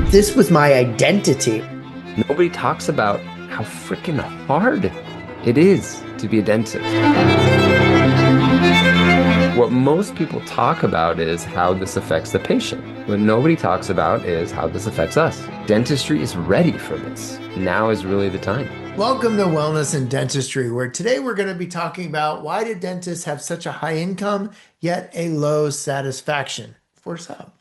This was my identity. Nobody talks about how freaking hard it is to be a dentist. What most people talk about is how this affects the patient. What nobody talks about is how this affects us. Dentistry is ready for this. Now is really the time. Welcome to Wellness and Dentistry, where today we're going to be talking about why do dentists have such a high income yet a low satisfaction for some.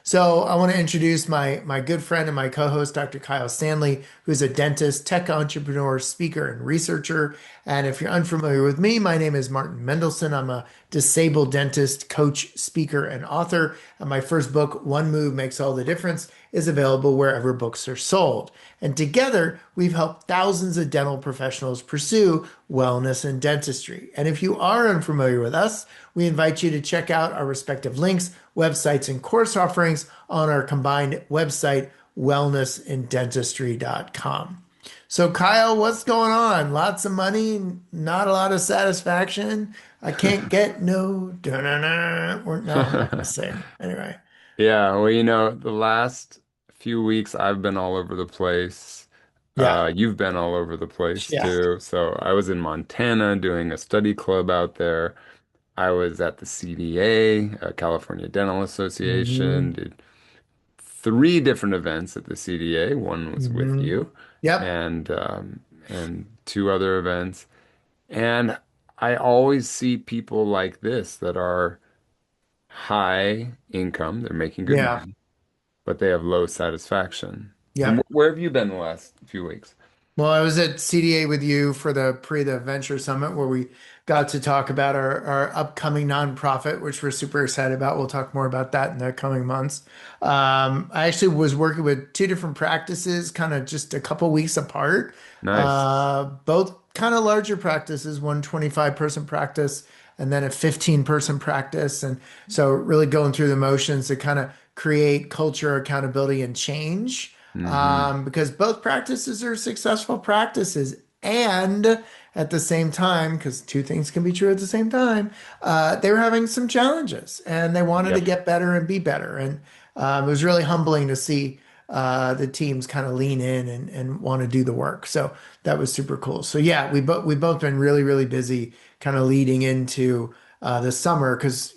So I want to introduce my good friend and my co-host, Dr. Kyle Stanley, who's a dentist, tech entrepreneur, speaker, and researcher. And if you're unfamiliar with me, my name is Martin Mendelson. I'm a disabled dentist, coach, speaker, and author. And my first book, One Move Makes All the Difference, is available wherever books are sold. And together, we've helped thousands of dental professionals pursue wellness and dentistry. And if you are unfamiliar with us, we invite you to check out our respective links, websites, and course offerings on our combined website, wellnessanddentistry.com. So, Kyle, what's going on? Lots of money, not a lot of satisfaction. I can't get no. Da-na-na. Or no, I'm not gonna say it. Anyway. Yeah, well, the last few weeks I've been all over the place. Yeah. You've been all over the place Yeah. too. So I was in Montana doing a study club out there. I was at the CDA, California Dental Association, Hmm. did three different events at the CDA. One was with Hmm. you, Yep. and two other events. And I always see people like this that are high income, they're making good Yeah. money, but they have low satisfaction. And Yep. where have you been the last few weeks? Well, I was at CDA with you for the Venture Summit where we got to talk about our upcoming nonprofit, which we're super excited about. We'll talk more about that in the coming months. I actually was working with two different practices, kind of just a couple weeks apart. Nice. Both kind of larger practices, one 25-person practice and then a 15-person practice. And so really going through the motions to kind of create culture, accountability, and change Hmm. because both practices are successful practices. And at the same time, because two things can be true at the same time, they were having some challenges and they wanted to Yep. get better and be better. And it was really humbling to see the teams kind of lean in and want to do the work. So that was super cool. So yeah, we both been really, really busy kind of leading into the summer because,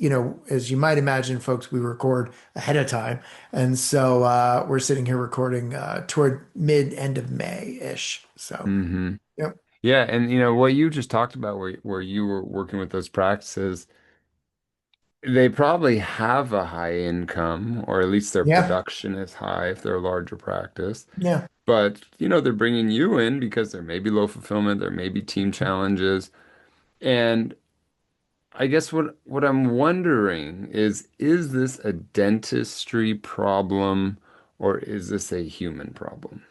as you might imagine, folks, we record ahead of time. And so we're sitting here recording toward mid end of May-ish. So, Hmm. yep. Yeah, and what you just talked about where you were working with those practices, they probably have a high income, or at least their Yeah. production is high if they're a larger practice. Yeah. But, they're bringing you in because there may be low fulfillment, there may be team challenges. And I guess what I'm wondering is this a dentistry problem or is this a human problem?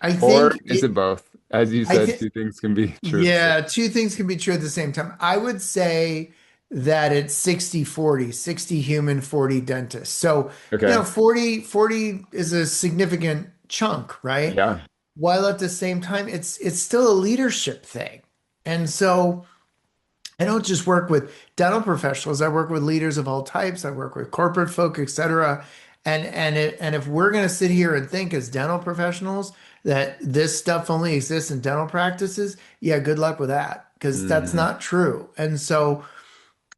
I Or think is it both? As you I said, think, two things can be true at the same. yeah, two things can be true at the same time. I would say that it's 60-40, 60 human, 40 dentist. So, Okay. 40 is a significant chunk, right? Yeah. While at the same time, it's still a leadership thing. And so I don't just work with dental professionals. I work with leaders of all types. I work with corporate folk, et cetera. And if we're going to sit here and think as dental professionals that this stuff only exists in dental practices, yeah, good luck with that because that's Hmm. not true. And so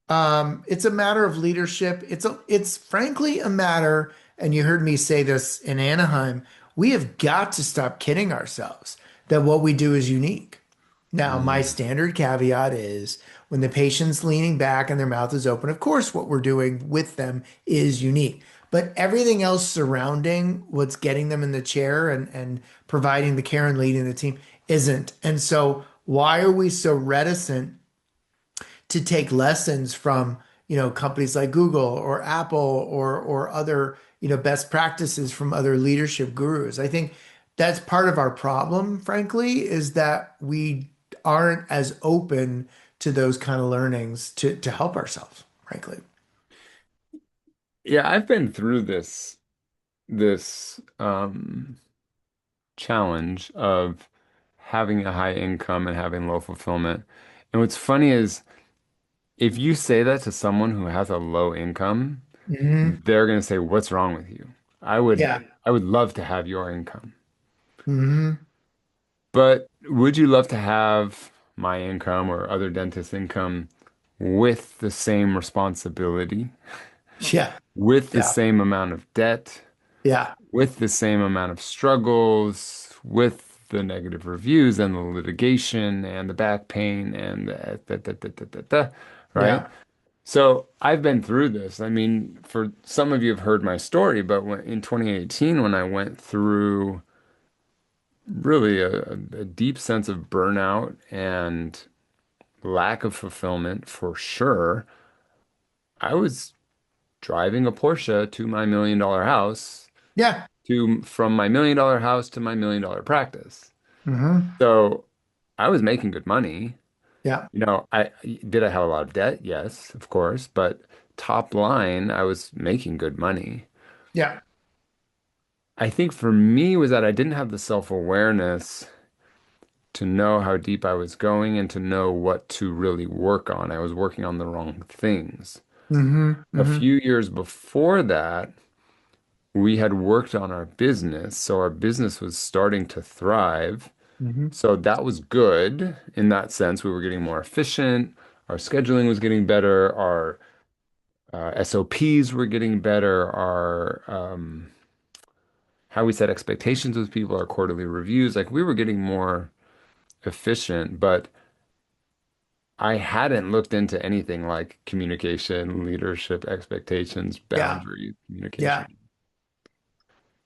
it's a matter of leadership. It's frankly a matter, and you heard me say this in Anaheim. We have got to stop kidding ourselves that what we do is unique. Now, my Hmm. standard caveat is when the patient's leaning back and their mouth is open, of course, what we're doing with them is unique. But everything else surrounding what's getting them in the chair and providing the care and leading the team isn't. And so, why are we so reticent to take lessons from, companies like Google or Apple or other, best practices from other leadership gurus? I think that's part of our problem, frankly, is that we aren't as open to those kind of learnings to help ourselves, frankly. Yeah, I've been through this challenge of having a high income and having low fulfillment. And what's funny is if you say that to someone who has a low income, Hmm. they're going to say, "What's wrong with you?" I would Yeah. I would love to have your income. Hmm. But would you love to have my income or other dentist income with the same responsibility, Yeah. with the Yeah. same amount of debt, Yeah. with the same amount of struggles, with the negative reviews and the litigation and the back pain and right? Yeah. So I've been through this. I mean, for some of you have heard my story, but in 2018, when I went through really a deep sense of burnout and lack of fulfillment for sure, I was driving a Porsche to my $1 million house Yeah. to from my $1 million house to my $1 million practice. Hmm. So I was making good money. Yeah. I did I have a lot of debt? Yes, of course, but top line, I was making good money. Yeah. I think for me was that I didn't have the self-awareness to know how deep I was going and to know what to really work on. I was working on the wrong things. Hmm. A Hmm. few years before that, we had worked on our business, so our business was starting to thrive. Hmm. So that was good in that sense. We were getting more efficient. Our scheduling was getting better. Our SOPs were getting better. Our how we set expectations with people, our quarterly reviews, like we were getting more efficient, but I hadn't looked into anything like communication, leadership, expectations, Yeah. boundaries, Yeah. communication.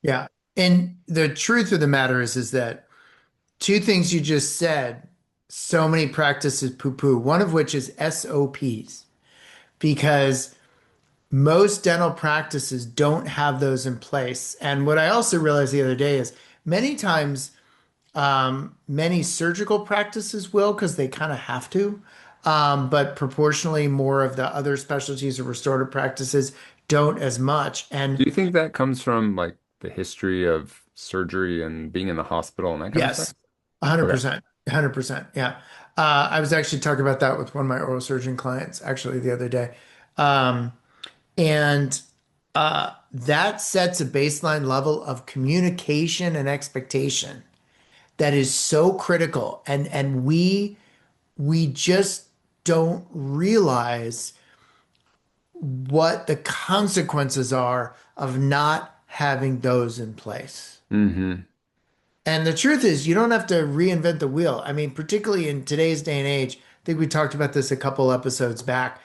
Yeah. And the truth of the matter is that two things you just said, so many practices poo-poo, one of which is SOPs, because most dental practices don't have those in place. And what I also realized the other day is many times, many surgical practices will because they kind of have to. But proportionally, more of the other specialties or restorative practices don't as much. Do And you think that comes from like the history of surgery and being in the hospital and that kind of stuff? yes, Okay. 100%, 100%. Yeah. I was actually talking about that with one of my oral surgeon clients actually the other day. Um, and that sets a baseline level of communication and expectation that is so critical. And we just don't realize what the consequences are of not having those in place. Hmm. And the truth is, you don't have to reinvent the wheel. I mean, particularly in today's day and age, I think we talked about this a couple episodes back.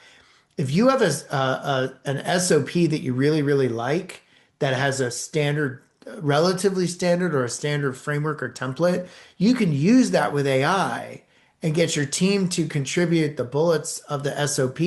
If you have an SOP that you really, really like that has a standard, relatively standard or a standard framework or template, you can use that with AI and get your team to contribute the bullets of the SOP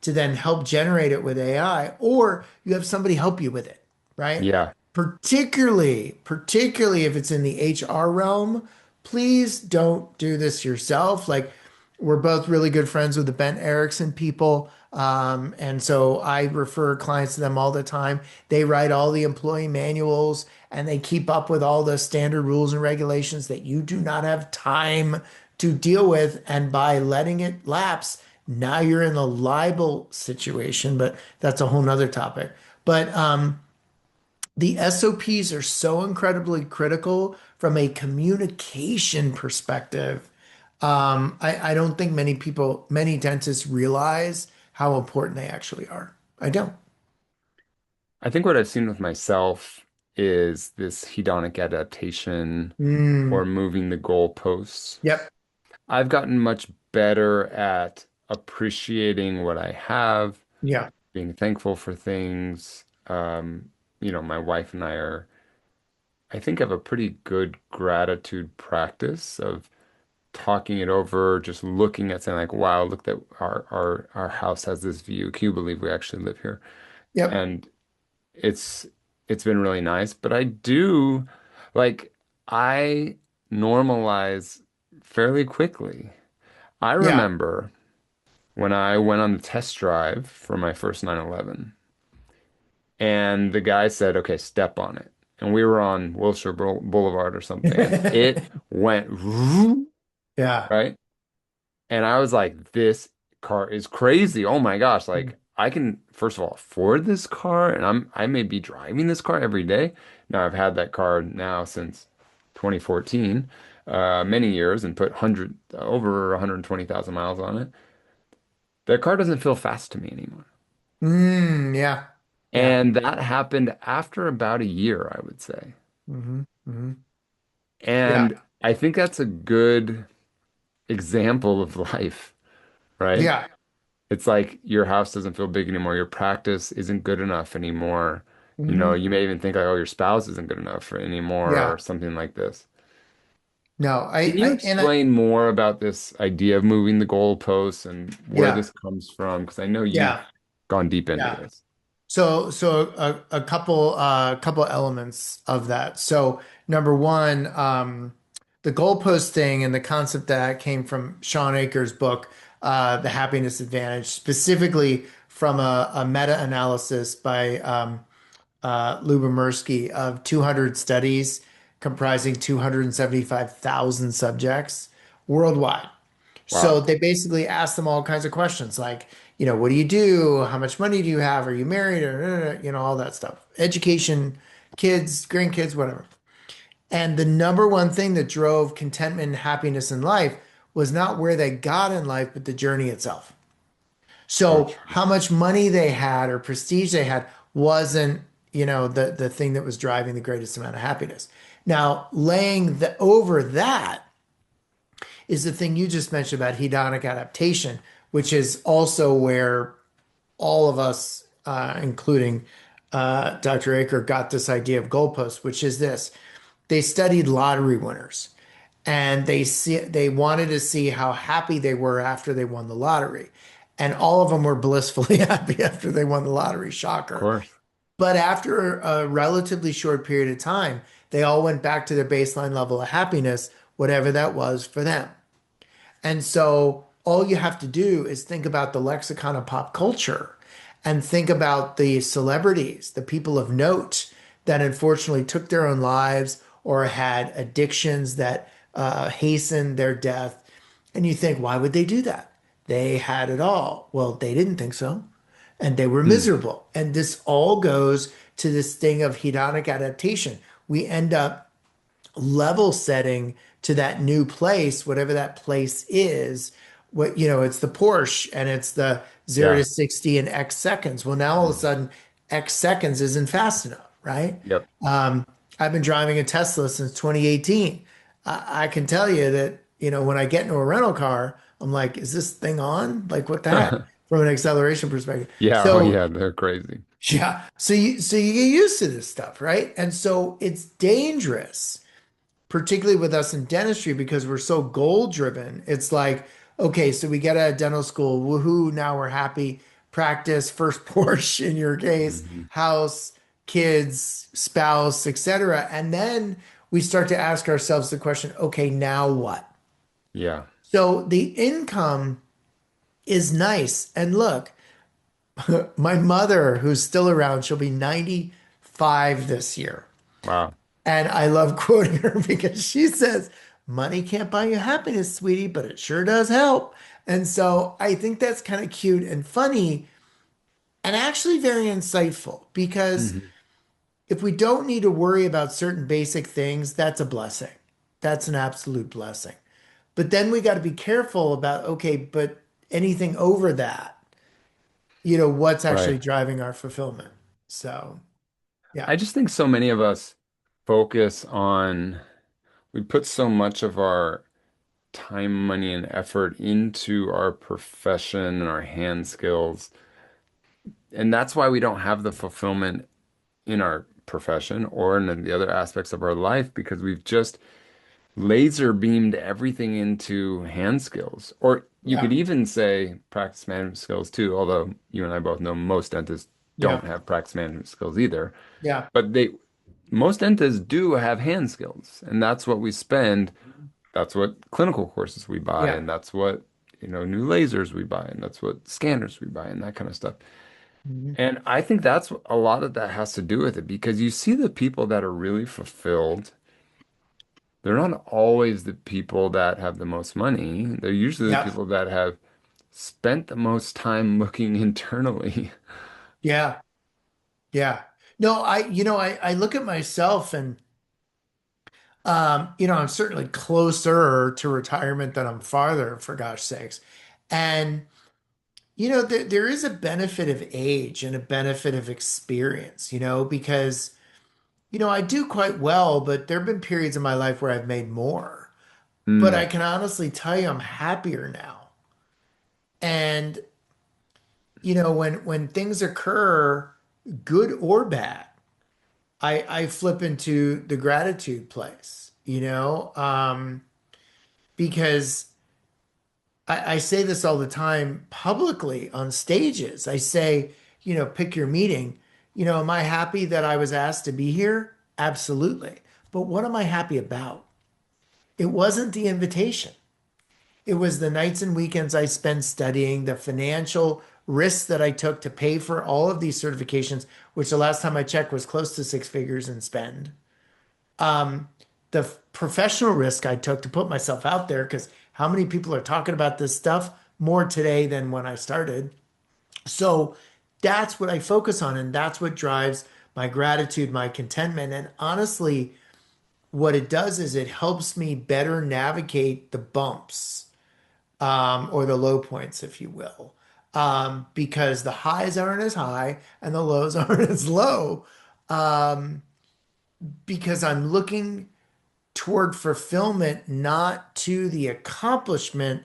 to then help generate it with AI, or you have somebody help you with it, right? Yeah. Particularly if it's in the HR realm, please don't do this yourself. Like we're both really good friends with the Ben Erickson people. And so I refer clients to them all the time. They write all the employee manuals and they keep up with all the standard rules and regulations that you do not have time to deal with. And by letting it lapse, now you're in a libel situation, but that's a whole nother topic. But the SOPs are so incredibly critical from a communication perspective. I don't think many dentists realize how important they actually are. I don't. I think what I've seen with myself is this hedonic adaptation or Mm, moving the goalposts. yep. I've gotten much better at appreciating what I have, Yeah. being thankful for things. My wife and I are, I think, have a pretty good gratitude practice of talking it over, just looking at saying like, wow, look that our house has this view. Can you believe we actually live here? Yep. And it's it's been really nice. But I do like I normalize fairly quickly. I Yeah. remember when I went on the test drive for my first 911, and the guy said, "Okay, step on it." And we were on Wilshire Boulevard or something, and it went Yeah. right. And I was like, this. car is crazy. Oh my gosh, Mm. like I can first of all afford this car and I may be driving this car every day. Now I've had that car now since 2014, many years and put 100 over 120,000 miles on it. That car doesn't feel fast to me anymore. Yeah. Yeah. And that happened after about a year, I would say. Hmm. Hmm. Yeah. And I think that's a good example of life, right? Yeah. It's like your house doesn't feel big anymore. Your practice isn't good enough anymore. You know, Hmm. you may even think like, oh, your spouse isn't good enough for anymore Yeah. or something like this. No, Can you and I, explain more about this idea of moving the goalposts and where yeah. this comes from? Because I know you've Yeah. gone deep into Yeah. this. So a couple elements of that. So number one, the goalpost thing and the concept that came from Sean Akers' book, The Happiness Advantage, specifically from a meta-analysis by Lubomirsky of 200 studies comprising 275,000 subjects worldwide. So Wow. they basically asked them all kinds of questions like, what do you do? How much money do you have? Are you married? Or, all that stuff. Education, kids, grandkids, whatever. And the number one thing that drove contentment and happiness in life was not where they got in life, but the journey itself. So So true. how much money they had or prestige they had wasn't, the thing that was driving the greatest amount of happiness. Now, laying over that is the thing you just mentioned about hedonic adaptation, which is also where all of us, including Dr. Aker, got this idea of goalposts, which is this. They studied lottery winners and they wanted to see how happy they were after they won the lottery. And all of them were blissfully happy after they won the lottery. Of Shocker. course. But after a relatively short period of time, they all went back to their baseline level of happiness, whatever that was for them. And so all you have to do is think about the lexicon of pop culture and think about the celebrities, the people of note that unfortunately took their own lives or had addictions that hastened their death. And you think, why would they do that? They had it all. Well, they didn't think so. And they were Hmm. miserable. And this all goes to this thing of hedonic adaptation. We end up level setting to that new place, whatever that place is. It's the Porsche and it's the 0 to Yeah. 60 in X seconds. Well, now all of a Mhm. sudden, X seconds isn't fast enough, right? Yep. I've been driving a Tesla since 2018. I can tell you that, when I get into a rental car, I'm like, is this thing on? Like, what the heck? From an acceleration perspective. Yeah. Oh, So yeah. They're crazy. yeah, so you get used to this stuff, right? And so it's dangerous, particularly with us in dentistry, because we're so goal driven. It's like, okay, so we get out of dental school, woohoo, now we're happy. Practice, first Porsche in your case, Hmm. house, kids, spouse, etc. And then we start to ask ourselves the question, okay, now what? Yeah. So the income is nice. And look, my mother, who's still around, she'll be 95 this year. Wow. And I love quoting her because she says, money can't buy you happiness, sweetie, but it sure does help. And so I think that's kind of cute and funny and actually very insightful because Hmm. if we don't need to worry about certain basic things, that's a blessing. That's an absolute blessing. But then we got to be careful about, okay, but anything over that, what's actually Right. driving our fulfillment. So, yeah. I just think so many of us focus on, we put so much of our time, money, and effort into our profession and our hand skills. And that's why we don't have the fulfillment in our profession or in the other aspects of our life because we've just laser beamed everything into hand skills. Or you could Yeah. even say practice management skills too, although you and I both know most dentists don't Yeah. have practice management skills either. Yeah. But most dentists do have hand skills, and that's what we spend. That's what clinical courses we buy, Yeah. and that's what, new lasers we buy, and that's what scanners we buy, and that kind of stuff. Mhm. And I think that's a lot of that has to do with it because you see the people that are really fulfilled, they're not always the people that have the most money. They're usually the Yeah. people that have spent the most time looking internally. Yeah. Yeah. No, I look at myself and, I'm certainly closer to retirement than I'm farther, for gosh sakes. And, there is a benefit of age and a benefit of experience, because, I do quite well, but there have been periods in my life where I've made more. But I Mm. can honestly tell you I'm happier now. And, when things occur, good or bad, I flip into the gratitude place, because I say this all the time publicly on stages. I say, pick your meeting. Am I happy that I was asked to be here? Absolutely. But what am I happy about? It wasn't the invitation. It was the nights and weekends I spent studying, the financial risks that I took to pay for all of these certifications, which the last time I checked was close to six figures in spend. The professional risk I took to put myself out there, because how many people are talking about this stuff more today than when I started? So that's what I focus on, and that's what drives my gratitude, my contentment. And honestly, what it does is it helps me better navigate the bumps, or the low points, if you will, because the highs aren't as high and the lows aren't as low, because I'm looking toward fulfillment, not to the accomplishment,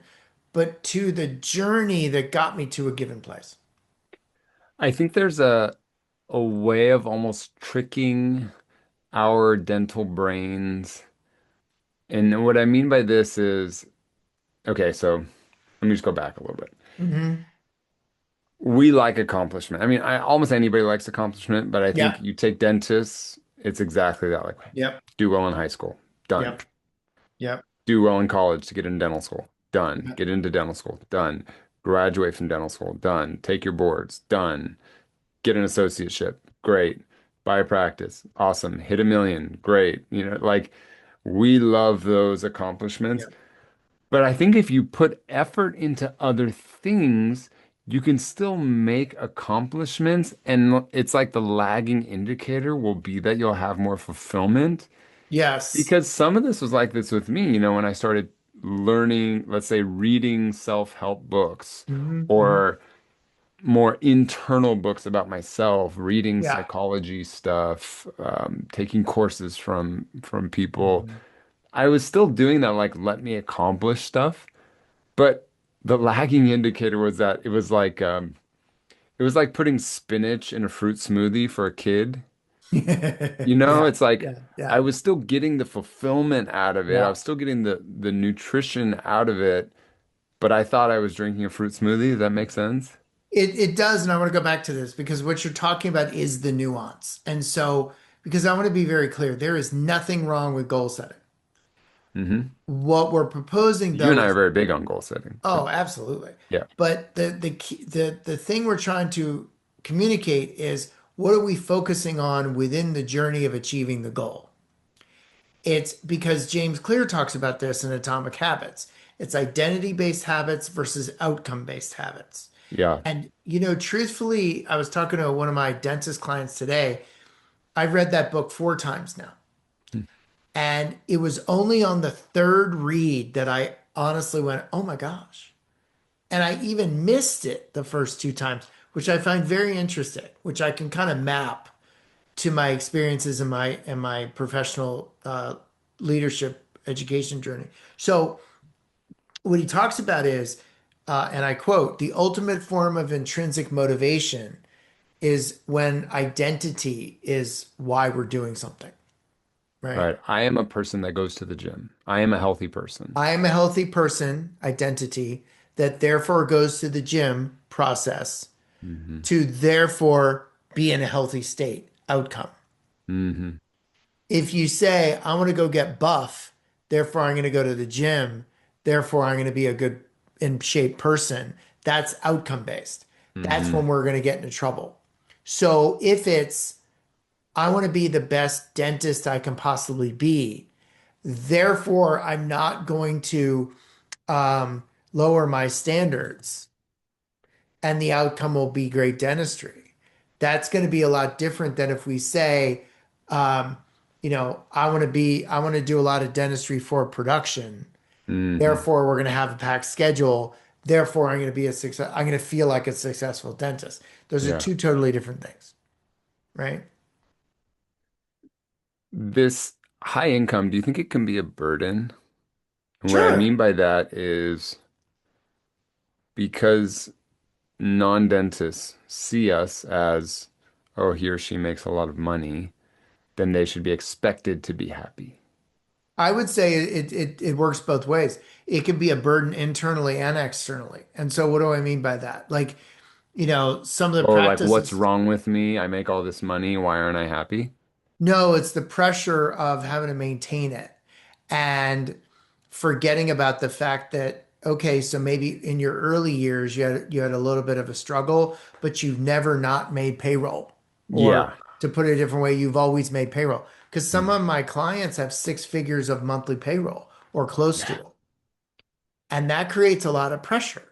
but to the journey that got me to a given place. I think there's a way of almost tricking our dental brains. And what I mean by this is, okay, so let me just go back a little bit. Hmm. We like accomplishment. I mean, almost anybody likes accomplishment, but I think Yeah. you take dentists, it's exactly that. Like, Yep. do well in high school, done. Yep. Yep. Do well in college to get into dental school, done. Yep. Get into dental school, done. Graduate from dental school, done. Take your boards, done. Get an associateship, great. Buy a practice, awesome. Hit a million, great. Like we love those accomplishments. Yep. But I think if you put effort into other things, you can still make accomplishments. And it's like the lagging indicator will be that you'll have more fulfillment. Yes. Because some of this was like this with me, when I started learning, let's say, reading self-help books Hmm. or more internal books about myself, reading Yeah. psychology stuff, taking courses from people. Mhm. I was still doing that, like, let me accomplish stuff. But the lagging indicator was that it was like putting spinach in a fruit smoothie for a kid. Yeah. It's like Yeah. Yeah. I was still getting the fulfillment out of it. I Yeah. was still getting the nutrition out of it, but I thought I was drinking a fruit smoothie. Does that make sense? It does, and I want to go back to this because what you're talking about is the nuance. And so, because I want to be very clear, there is nothing wrong with goal setting. Hmm. What we're proposing You though and I are is, very big on goal setting. So oh, absolutely. yeah. But the thing we're trying to communicate is what are we focusing on within the journey of achieving the goal? It's because James Clear talks about this in Atomic Habits. It's identity-based habits versus outcome-based habits. Yeah. And, truthfully, I was talking to one of my dentist clients today. I've read that book four times now. And it was only on the third read that I honestly went, oh my gosh. And I even missed it the first two times, which I find very interesting, which I can kind of map to my experiences in my professional leadership education journey. So what he talks about is, and I quote, the ultimate form of intrinsic motivation is when identity is why we're doing something, right? Right. I am a person that goes to the gym. I am a healthy person. I am a healthy person, identity, that therefore goes to the gym process Hmm. to therefore be in a healthy state, outcome. Hmm. If you say, I want to go get buff, therefore I'm going to go to the gym, therefore I'm going to be a good in shape person, that's outcome based. That's Hmm. when we're going to get into trouble. So if it's, I want to be the best dentist I can possibly be, therefore I'm not going to lower my standards. and the outcome will be great dentistry. That's going to be a lot different than if we say, um, I want to do a lot of dentistry for production. Hmm. Therefore, we're going to have a packed schedule. Therefore, I'm going to be a success. I'm going to feel like a successful dentist. Those are Yeah. two totally different things, right? This high income, do you think it can be a burden? And what I Sure. mean by that is because non-dentists see us as, oh, he or she makes a lot of money, then they should be expected to be happy. I would say it works both ways. It can be a burden internally and externally. And so what do I mean by that? Like, some of the Oh, like, what's practices, wrong with me? I make all this money. Why aren't I happy? no, it's the pressure of having to maintain it and forgetting about the fact that, okay, so maybe in your early years you had a little bit of a struggle, but you've never not made payroll. Or Yeah. to put it a different way, you've always made payroll. Because some Mm. of my clients have six figures of monthly payroll or close to Yeah. it. And that creates a lot of pressure.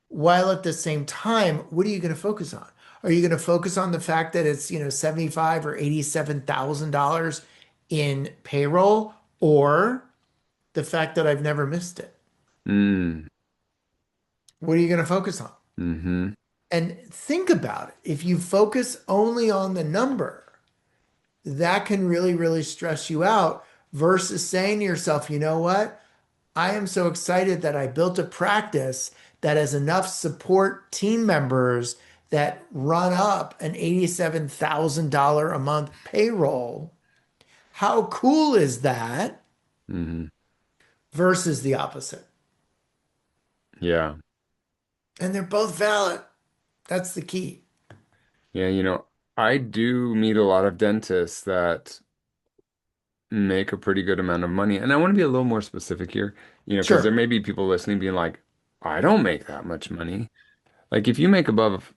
While at the same time, what are you going to focus on? Are you going to focus on the fact that it's, 75 or $87,000 in payroll or the fact that I've never missed it? Mm. What are you going to focus on? Hmm. And think about it. If you focus only on the number, that can really, really stress you out versus saying to yourself, you know what? I am so excited that I built a practice that has enough support team members that run up an $87,000 a month payroll. How cool is that Hmm. versus the opposite? Yeah. And they're both valid. That's the key. Yeah, I do meet a lot of dentists that make a pretty good amount of money. And I want to be a little more specific here, because there Sure. may be people listening being like, I don't make that much money. Like if you make above,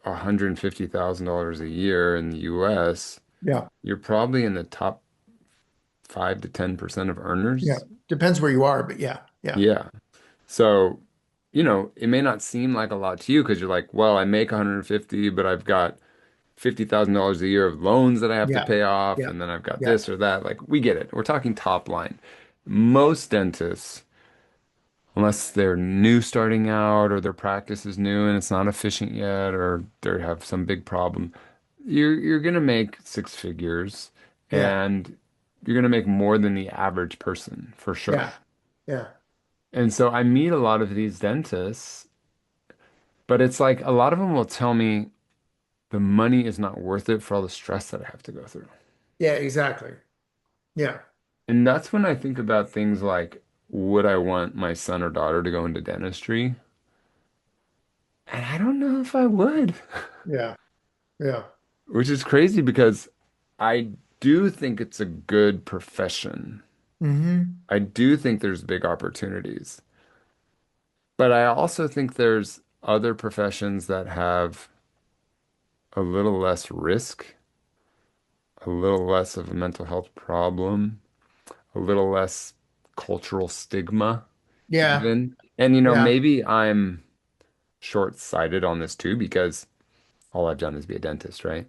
$150,000 a year in the US, Yeah. you're probably in the top 5 to 10% of Yeah. earners. Depends where you are, but yeah. Yeah. Yeah. So, it may not seem like a lot to you because you're like, well, I make 150, but I've got $50,000 a year of loans that I have to Yeah. pay off, Yeah. and then I've got Yeah. this or that. Like, we get it. We're talking top line. Most dentists, unless they're new starting out or their practice is new and it's not efficient yet or they have some big problem, you're gonna make six figures Yeah. and you're gonna make more than the average person for sure. Yeah. Yeah. And so I meet a lot of these dentists, but it's like a lot of them will tell me the money is not worth it for all the stress that I have to go through. Yeah. Exactly. Yeah. And that's when I think about things like, would I want my son or daughter to go into dentistry? And I don't know if I would, Yeah. Yeah. which is crazy because I do think it's a good profession. Hmm. I do think there's big opportunities. But I also think there's other professions that have a little less risk, a little less of a mental health problem, a little less cultural stigma, Yeah. even. And, Yeah. maybe I'm short-sighted on this too because all I've done is be a dentist, right?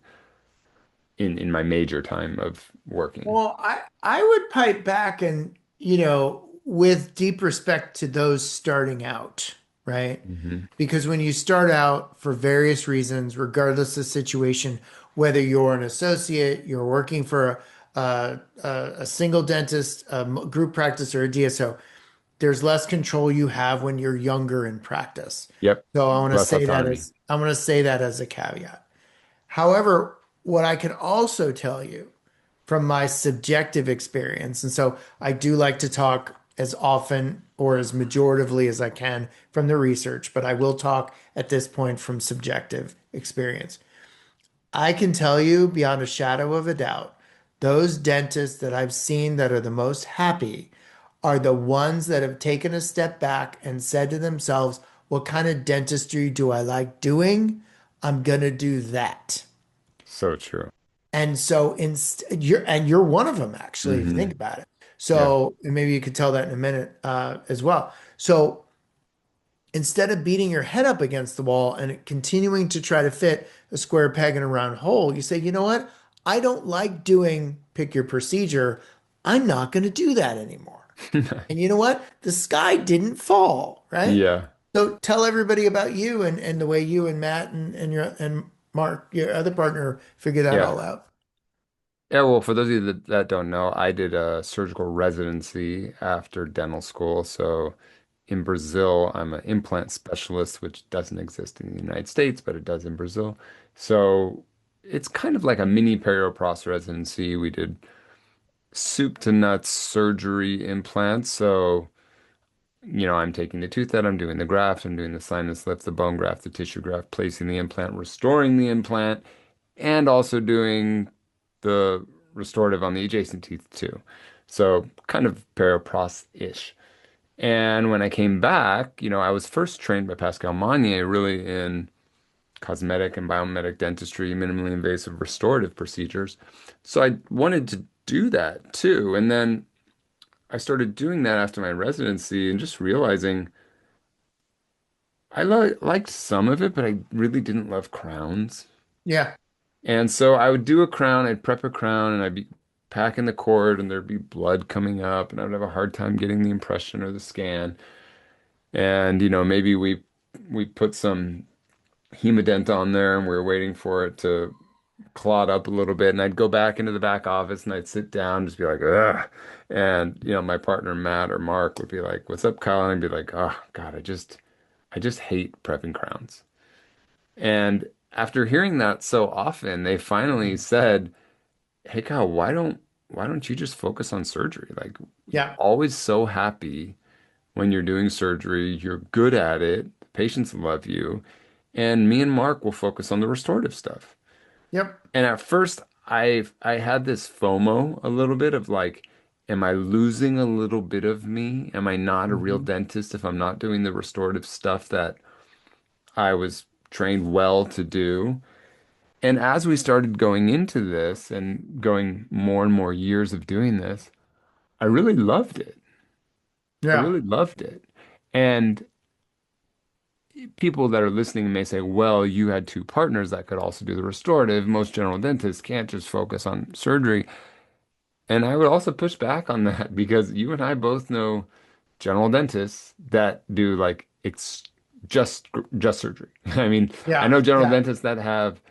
In my major time of working. Well, I would pipe back and, with deep respect to those starting out, right? Hmm. Because when you start out for various reasons, regardless of situation, whether you're an associate, you're working for a single dentist, group practice, or a DSO, there's less control you have when you're younger in practice. Yep. So I want to Less say that autonomy. as I'm going to say that as a caveat. However, what I can also tell you from my subjective experience, and so I do like to talk as often or as majoritively as I can from the research, but I will talk at this point from subjective experience. I can tell you beyond a shadow of a doubt, those dentists that I've seen that are the most happy are the ones that have taken a step back and said to themselves, what kind of dentistry do I like doing? I'm going to do that. So true. And so you're one of them actually, if you think Hmm. about it. Yeah. So and maybe you could tell that in a minute as well. So instead of beating your head up against the wall and continuing to try to fit a square peg in a round hole, you say, you know what? I don't like doing pick your procedure. I'm not going to do that anymore. And you know what? The sky didn't fall, right? Yeah. So tell everybody about you and the way you and Matt and Mark, your other partner, figure that Yeah. all out. Yeah, well, for those of you that don't know, I did a surgical residency after dental school. So in Brazil, I'm an implant specialist, which doesn't exist in the United States, but it does in Brazil. So it's kind of like a mini perio-pros residency. We did soup to nuts surgery implants. So, I'm taking the tooth out, I'm doing the graft, I'm doing the sinus lift, the bone graft, the tissue graft, placing the implant, restoring the implant, and also doing the restorative on the adjacent teeth too. So kind of perio-pros-ish. And when I came back, I was first trained by Pascal Magnier really in cosmetic and biomedic dentistry, minimally invasive restorative procedures. So I wanted to do that too. And then I started doing that after my residency and just realizing I liked some of it, but I really didn't love crowns. Yeah. And so I would do a crown, I'd prep a crown, and I'd be packing the cord, and there'd be blood coming up, and I would have a hard time getting the impression or the scan. And maybe we put some hemodent on there, and we were waiting for it to clot up a little bit, and I'd go back into the back office, and I'd sit down, just be like, ugh. And my partner Matt or Mark would be like, "What's up, Kyle?" And I'd be like, "Oh God, I just hate prepping crowns." And after hearing that so often, they finally said, "Hey Kyle, why don't you just focus on surgery? Like you're Yeah. always so happy when you're doing surgery, you're good at it, the patients love you, and me and Mark will focus on the restorative stuff." Yep. And at first I had this FOMO a little bit of like, am I losing a little bit of me? Am I not a real Hmm. dentist if I'm not doing the restorative stuff that I was trained well to do? And as we started going into this and going more and more years of doing this, I really loved it. I Yeah. really loved it. And people that are listening may say, well, you had two partners that could also do the restorative. Most general dentists can't just focus on surgery. And I would also push back on that because you and I both know general dentists that do like it's just surgery. I mean, I Yeah. know general Yeah. dentists that have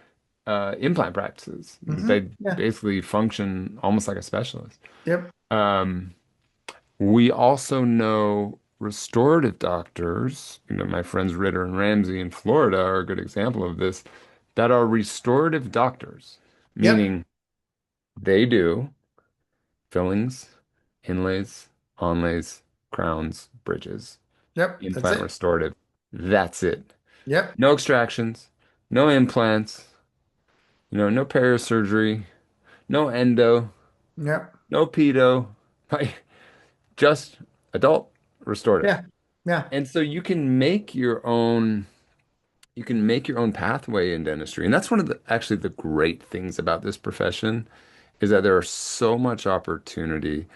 implant practices. They Yeah. basically function almost like a specialist. Yep. Um, we also know restorative doctors, my friends Ritter and Ramsey in Florida are a good example of this, that are restorative doctors, Yep. meaning they do fillings, inlays, onlays, crowns, bridges, Yep. That's implant it. restorative. That's it. Yep. No extractions, no implants, no parasurgery, no endo, Yep. no pedo, like just adult restorative. Yeah. Yeah. And so you can make your own pathway in dentistry. And that's one of the actually the great things about this profession is that there are so much opportunity.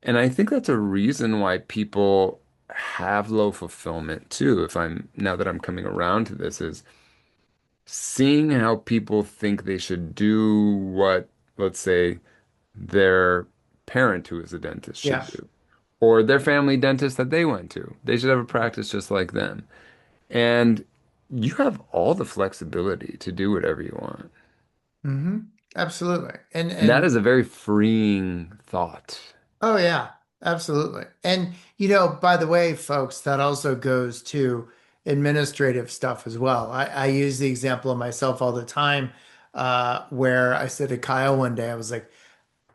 And I think that's a reason why people have low fulfillment too. If I'm now that I'm coming around to this is seeing how people think they should do what, let's say, their parent who is a dentist should Yeah. do, or their family dentist that they went to. They should have a practice just like them. And you have all the flexibility to do whatever you want. Hmm. Absolutely. And that And is a very freeing thought. oh yeah, absolutely. And by the way, folks, that also goes to administrative stuff as well. I use the example of myself all the time, where I said to Kyle one day, I was like,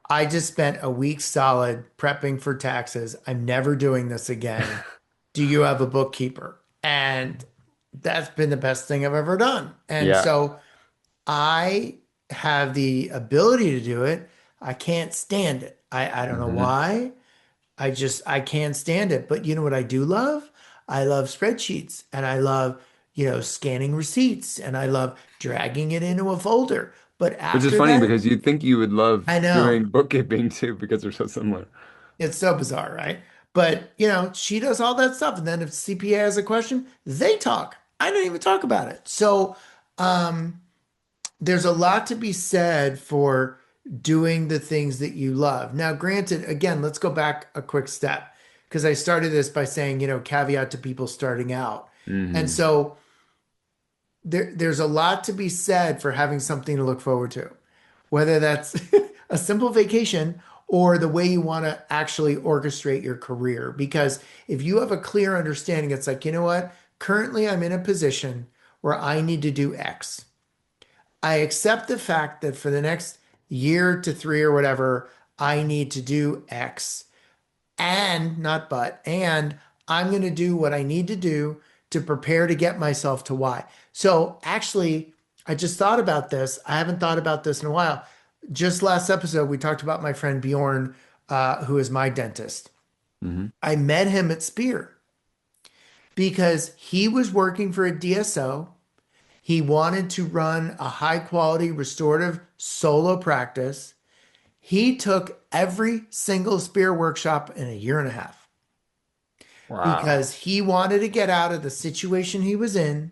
I just spent a week solid prepping for taxes. I'm never doing this again. Do you have a bookkeeper? And that's been the best thing I've ever done. And Yeah. so I have the ability to do it. I can't stand it. I don't know Hmm. why. I can't stand it. But you know what I do love? I love spreadsheets and I love, scanning receipts and I love dragging it into a folder. But Which is after funny that, because you'd think you would love I know doing bookkeeping too because they're so similar. it's so bizarre, right? But, she does all that stuff. And then if CPA has a question, they talk. I don't even talk about it. So, there's a lot to be said for doing the things that you love. Now, granted, again, let's go back a quick step because I started this by saying, caveat to people starting out. And Hmm. so there's a lot to be said for having something to look forward to, whether that's a simple vacation or the way you want to actually orchestrate your career. Because if you have a clear understanding, it's like, you know what? Currently, I'm in a position where I need to do X. I accept the fact that for the next year to three or whatever, I need to do X and not but, and I'm going to do what I need to do to prepare to get myself to Y. So actually, I just thought about this. I haven't thought about this in a while. Just last episode, we talked about my friend Bjorn, who is my dentist. Hmm. I met him at Spear because he was working for a DSO. He wanted to run a high quality restorative solo practice. He took every single Spear workshop in a year and a half Wow. because he wanted to get out of the situation he was in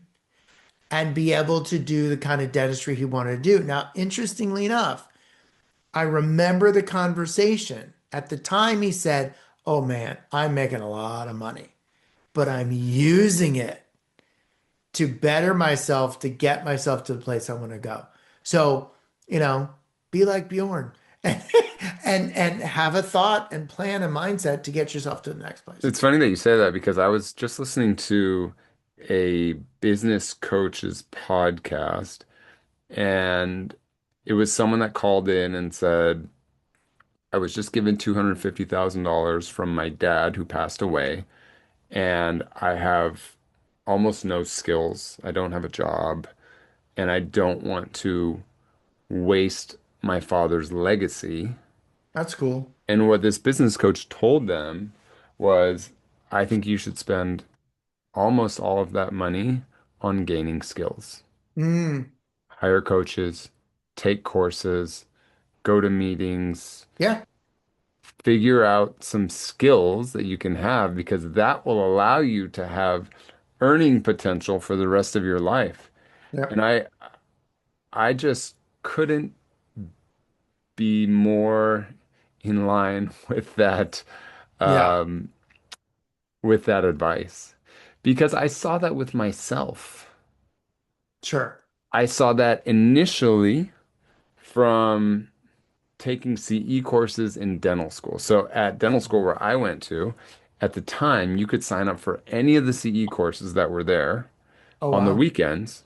and be able to do the kind of dentistry he wanted to do. Now, interestingly enough, I remember the conversation. At the time, he said, "Oh man, I'm making a lot of money, but I'm using it to better myself, to get myself to the place I want to go." So, you know, be like Bjorn and, and have a thought and plan and mindset to get yourself to the next place. It's funny that you say that because I was just listening to a business coach's podcast, and it was someone that called in and said, I was just given $250,000 from my dad who passed away, and I have almost no skills. I don't have a job, and I don't want to waste my father's legacy. That's cool. And what this business coach told them was, I think you should spend almost all of that money on gaining skills. Mm, Hire coaches, take courses, go to meetings, yeah. figure out some skills that you can have because that will allow you to have earning potential for the rest of your life. And Yep. I just couldn't be more in line Yeah. um, with that advice because I saw that with myself. Sure. I saw that initially from taking CE courses in dental school. So at dental school where I went to, at the time, you could sign up for any of the CE courses that were there Oh, on the wow. weekends,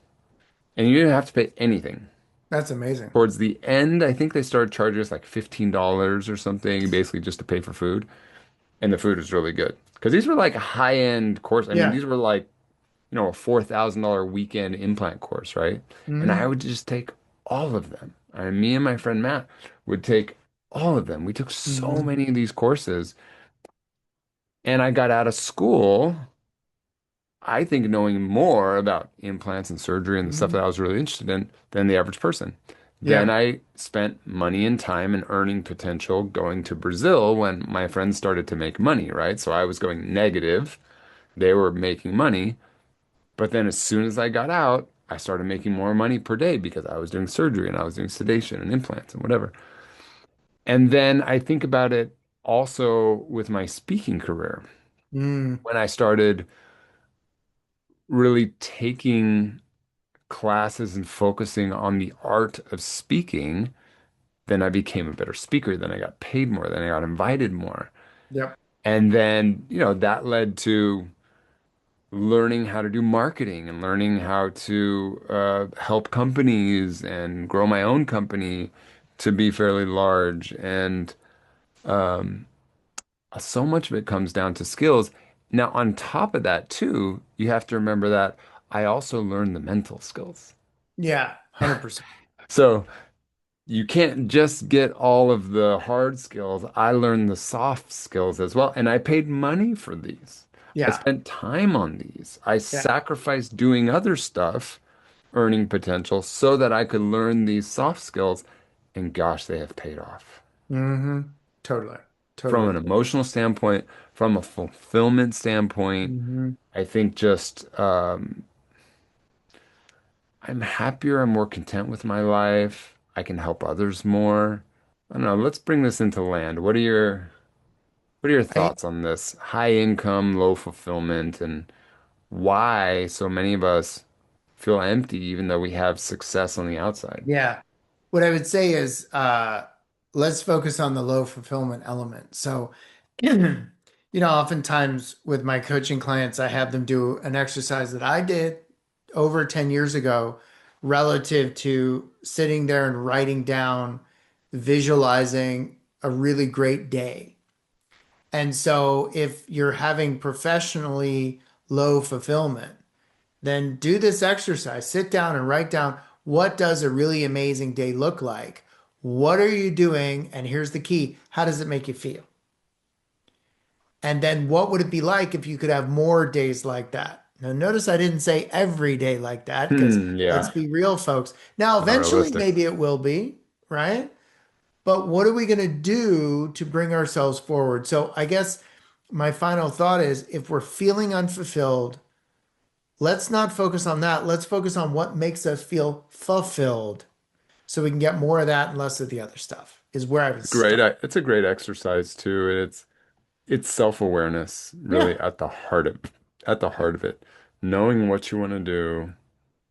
and you didn't have to pay anything. That's amazing. Towards the end, I think they started charging us like $15 or something, basically just to pay for food. And the food was really good. Because these were like high-end courses. I mean, Yeah. these were like, a $4,000 weekend implant course, right? And I Hmm. would just take all of them. Me and my friend Matt would take all of them. We took so Hmm. many of these courses, and I got out of school, I think, knowing more about implants and surgery and the stuff Hmm. that I was really interested in than the average person. Then Yeah. I spent money and time and earning potential going to Brazil when my friends started to make money, right? So I was going negative. They were making money. But then as soon as I got out, I started making more money per day because I was doing surgery and I was doing sedation and implants and whatever. And then I think about it also with my speaking career. Mm. When I started really taking classes and focusing on the art of speaking, then I became a better speaker. Then I got paid more. Then I got invited more. Yep. And then, that led to learning how to do marketing and learning how to help companies and grow my own company to be fairly large. And so much of it comes down to skills. Now, on top of that, too, you have to remember that I also learned the mental skills. Yeah. 100%. So you can't just get all of the hard skills. I learned the soft skills as well. And I paid money for these. I Yeah. spent time on these. I Yeah. sacrificed doing other stuff, earning potential, so that I could learn these soft skills. And gosh, they have paid off. Hmm. Totally. from an Totally. emotional standpoint, from a fulfillment standpoint. Hmm. I think just I'm happier, I'm more content with my life. I can help others more. I don't know, let's bring this into land. What are your I, thoughts on this high income, low fulfillment, and why so many of us feel empty even though we have success on the outside? yeah. What I would say is let's focus on the low fulfillment element. So, oftentimes with my coaching clients, I have them do an exercise that I did over 10 years ago relative to sitting there and writing down, visualizing a really great day. And so if you're having professionally low fulfillment, then do this exercise. Sit down and write down what does a really amazing day look like? What are you doing? And here's the key. How does it make you feel? And then what would it be like if you could have more days like that? Now, notice I didn't say every day like that because let's Yeah, be real, folks. Now, not eventually, realistic. maybe it will be, right? But what are we going to do to bring ourselves forward? So, I guess my final thought is if we're feeling unfulfilled, let's not focus on that. Let's focus on what makes us feel fulfilled so we can get more of that and less of the other stuff, is where I would Great. start. It's a great exercise too. And it's self-awareness Yeah. really at the heart of it. Knowing what you want to do,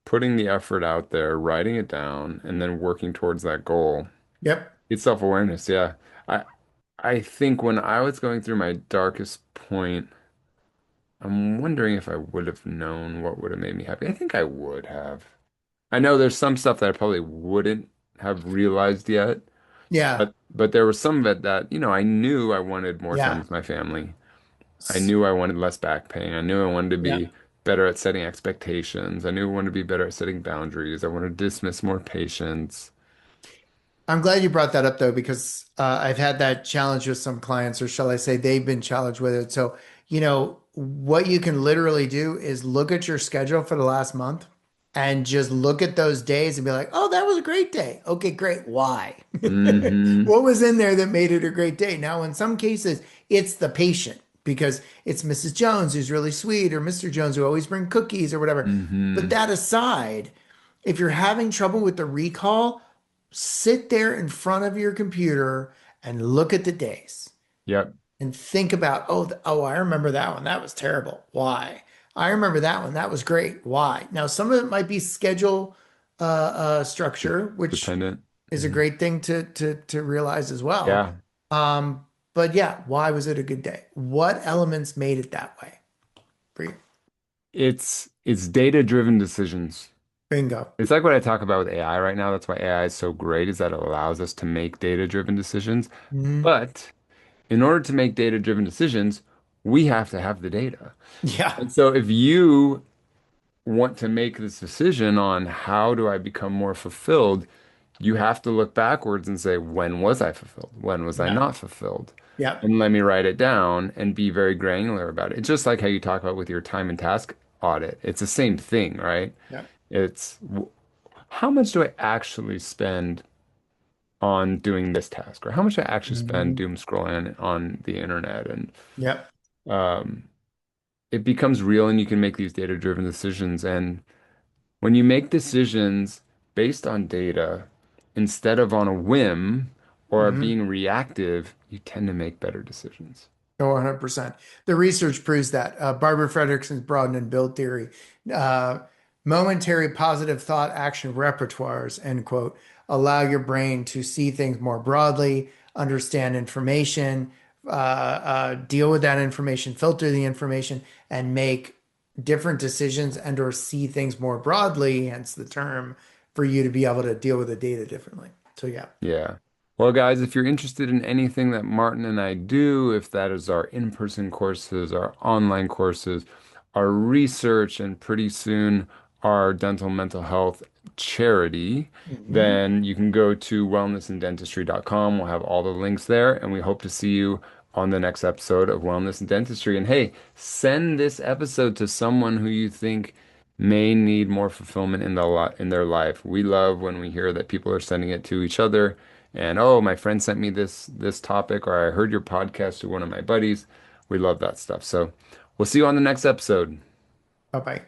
putting the effort out there, writing it down, and then working towards that goal. Yep. It's self-awareness, yeah. I I think when I was going through my darkest point, I'm wondering if I would have known what would have made me happy. I think I would have. I know there's some stuff that I probably wouldn't have realized yet, Yeah. but there was some of it that, I knew I wanted more time Yeah. with my family. I S- knew I wanted less back pain. I knew I wanted to Yeah. be better at setting expectations. I knew I wanted to be better at setting boundaries. I wanted to dismiss more patients. I'm glad you brought that up though, because I've had that challenge with some clients, or shall I say, they've been challenged with it. So, what you can literally do is look at your schedule for the last month and just look at those days and be like, oh, that was a great day. Okay, great. Why? Hmm. What was in there that made it a great day? Now, in some cases, it's the patient because it's Mrs. Jones who's really sweet, or Mr. Jones who always bring cookies or whatever. But Hmm. that aside, if you're having trouble with the recall, sit there in front of your computer and look at the days Yep. and think about, oh, I remember that one. That was terrible. Why? I remember that one. That was great. Why? Now, some of it might be schedule De- structure, which Dependent. is a Mhm. great thing to realize as well. Yeah. But yeah, why was it a good day? What elements made it that way for you? It's data-driven decisions. Bingo. It's like what I talk about with AI right now. That's why AI is so great, is that it allows us to make data-driven decisions. Mhm. But in order to make data-driven decisions, we have to have the data. Yeah. And so if you want to make this decision on how do I become more fulfilled, you have to look backwards and say, when was I fulfilled? When was I Yeah. not fulfilled? Yeah. And let me write it down and be very granular about it. It's just like how you talk about with your time and task audit. It's the same thing, right? Yeah. It's how much do I actually spend on doing this task, or how much I actually spend Mhm. doom scrolling on the internet, and Yep. um, it becomes real, and you can make these data-driven decisions. And when you make decisions based on data instead of on a whim or Mhm. being reactive, you tend to make better decisions. Oh, 100%. The research proves that. Barbara Fredrickson's broaden and build theory. Uh, Momentary positive thought action repertoires, end quote, allow your brain to see things more broadly, understand information, deal with that information, filter the information, and make different decisions and or see things more broadly, hence the term, for you to be able to deal with the data differently. So yeah. Yeah. Well, guys, if you're interested in anything that Martin and I do, if that is our in-person courses, our online courses, our research, and pretty soon our dental mental health charity, Mhm. then you can go to wellnessanddentistry.com. We'll have all the links there, and we hope to see you on the next episode of Wellness and Dentistry. And hey, send this episode to someone who you think may need more fulfillment in their life. We love when we hear that people are sending it to each other And oh, my friend sent me this topic, or I heard your podcast through one of my buddies. We love that stuff. So we'll see you on the next episode. Bye bye.